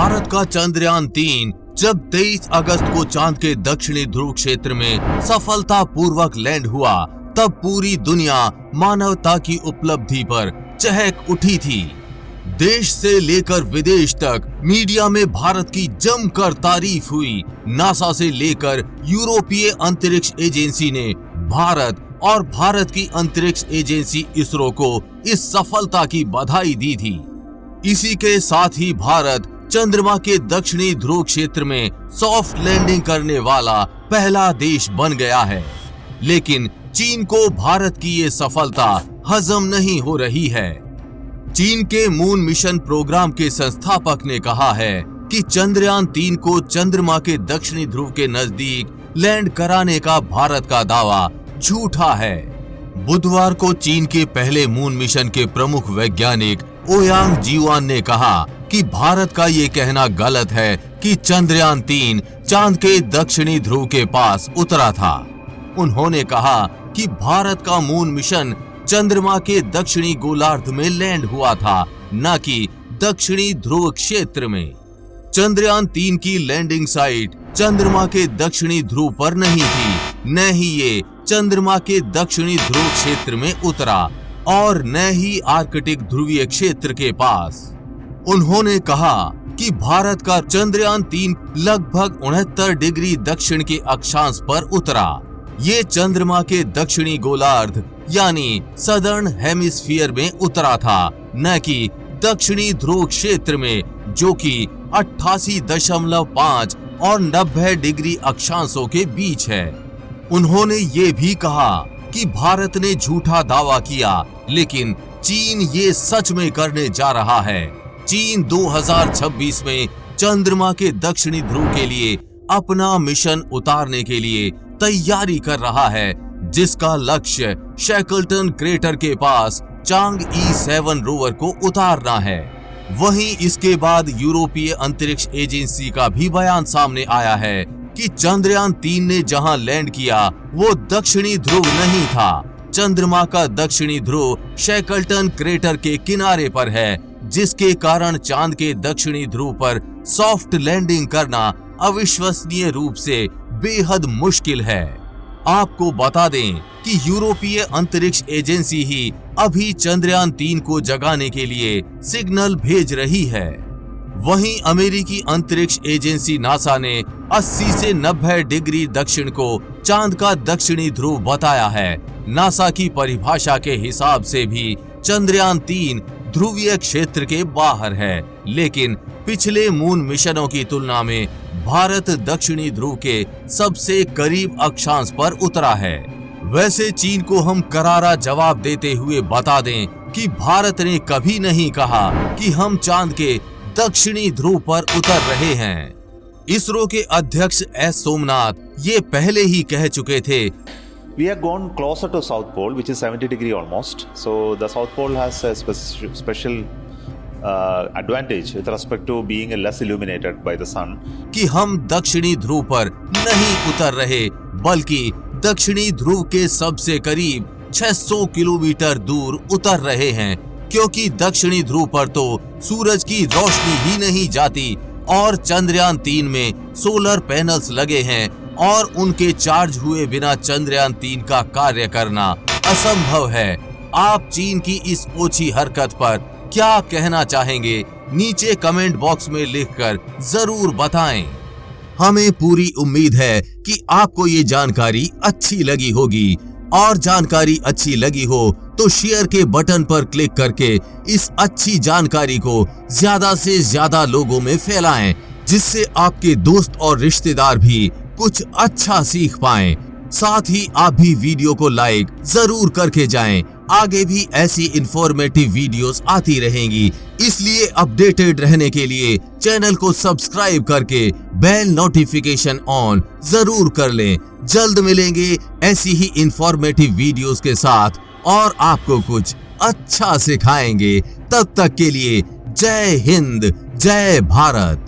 भारत का चंद्रयान-3 जब 23 अगस्त को चांद के दक्षिणी ध्रुव क्षेत्र में सफलतापूर्वक लैंड हुआ, तब पूरी दुनिया मानवता की उपलब्धि पर चहक उठी थी। देश से लेकर विदेश तक मीडिया में भारत की जमकर तारीफ हुई। नासा से लेकर यूरोपीय अंतरिक्ष एजेंसी ने भारत और भारत की अंतरिक्ष एजेंसी इसरो को इस सफलता की बधाई दी थी। इसी के साथ ही भारत चंद्रमा के दक्षिणी ध्रुव क्षेत्र में सॉफ्ट लैंडिंग करने वाला पहला देश बन गया है। लेकिन चीन को भारत की ये सफलता हजम नहीं हो रही है। चीन के मून मिशन प्रोग्राम के संस्थापक ने कहा है कि चंद्रयान-3 को चंद्रमा के दक्षिणी ध्रुव के नजदीक लैंड कराने का भारत का दावा झूठा है। बुधवार को चीन के पहले मून मिशन के प्रमुख वैज्ञानिक ओयांग जीवान ने कहा कि भारत का ये कहना गलत है कि चंद्रयान-3 चांद के दक्षिणी ध्रुव के पास उतरा था। उन्होंने कहा कि भारत का मून मिशन चंद्रमा के दक्षिणी गोलार्ध में लैंड हुआ था, न कि दक्षिणी ध्रुव क्षेत्र में। चंद्रयान-3 की लैंडिंग साइट चंद्रमा के दक्षिणी ध्रुव पर नहीं थी, न ही ये चंद्रमा के दक्षिणी ध्रुव क्षेत्र में उतरा और न ही आर्कटिक ध्रुवीय क्षेत्र के पास। उन्होंने कहा कि भारत का चंद्रयान-3 लगभग 69 डिग्री दक्षिण के अक्षांश पर उतरा। ये चंद्रमा के दक्षिणी गोलार्ध यानी सदर्न हेमिस्फीयर में उतरा था, न कि दक्षिणी ध्रुव क्षेत्र में, जो कि 88.5 और 90 डिग्री अक्षांशों के बीच है। उन्होंने ये भी कहा कि भारत ने झूठा दावा किया, लेकिन चीन ये सच में करने जा रहा है। चीन 2026 में चंद्रमा के दक्षिणी ध्रुव के लिए अपना मिशन उतारने के लिए तैयारी कर रहा है, जिसका लक्ष्य शैकल्टन क्रेटर के पास चांगई 7 रोवर को उतारना है। वहीं इसके बाद यूरोपीय अंतरिक्ष एजेंसी का भी बयान सामने आया है कि चंद्रयान-3 ने जहां लैंड किया वो दक्षिणी ध्रुव नहीं था। चंद्रमा का दक्षिणी ध्रुव शैकल्टन क्रेटर के किनारे पर है, जिसके कारण चांद के दक्षिणी ध्रुव पर सॉफ्ट लैंडिंग करना अविश्वसनीय रूप से बेहद मुश्किल है। आपको बता दें कि यूरोपीय अंतरिक्ष एजेंसी ही अभी चंद्रयान-3 को जगाने के लिए सिग्नल भेज रही है। वहीं अमेरिकी अंतरिक्ष एजेंसी नासा ने 80 से 90 डिग्री दक्षिण को चांद का दक्षिणी ध्रुव बताया है। नासा की परिभाषा के हिसाब से भी चंद्रयान-3 ध्रुवीय क्षेत्र के बाहर है, लेकिन पिछले मून मिशनों की तुलना में भारत दक्षिणी ध्रुव के सबसे करीब अक्षांश पर उतरा है। वैसे चीन को हम करारा जवाब देते हुए बता दें कि भारत ने कभी नहीं कहा कि हम चांद के दक्षिणी ध्रुव पर उतर रहे हैं। इसरो के अध्यक्ष एस सोमनाथ ये पहले ही कह चुके थे, We have gone closer to South Pole, which is 70 degree almost. So the South Pole has a special advantage with respect to being less illuminated by the sun. कि हम दक्षिणी ध्रुव पर नहीं उतर रहे, बल्कि दक्षिणी ध्रुव के सबसे करीब 600 किलोमीटर दूर उतर रहे हैं, क्योंकि दक्षिणी ध्रुव पर तो सूरज की रोशनी ही नहीं जाती और चंद्रयान-3 में सोलर पैनल्स लगे हैं और उनके चार्ज हुए बिना चंद्रयान-3 का कार्य करना असंभव है। आप चीन की इस ओछी हरकत पर क्या कहना चाहेंगे? नीचे कमेंट बॉक्स में लिखकर जरूर बताएं। हमें पूरी उम्मीद है कि आपको ये जानकारी अच्छी लगी होगी, और जानकारी अच्छी लगी हो तो शेयर के बटन पर क्लिक करके इस अच्छी जानकारी को ज्यादा से ज्यादा लोगों में फैलाएं, जिससे आपके दोस्त और रिश्तेदार भी कुछ अच्छा सीख पाएं। साथ ही आप भी वीडियो को लाइक जरूर करके जाएं। आगे भी ऐसी इंफॉर्मेटिव वीडियोस आती रहेंगी, इसलिए अपडेटेड रहने के लिए चैनल को सब्सक्राइब करके बेल नोटिफिकेशन ऑन जरूर कर लें। जल्द मिलेंगे ऐसी ही इंफॉर्मेटिव वीडियोस के साथ और आपको कुछ अच्छा सिखाएंगे। तब तक के लिए जय हिंद, जय भारत।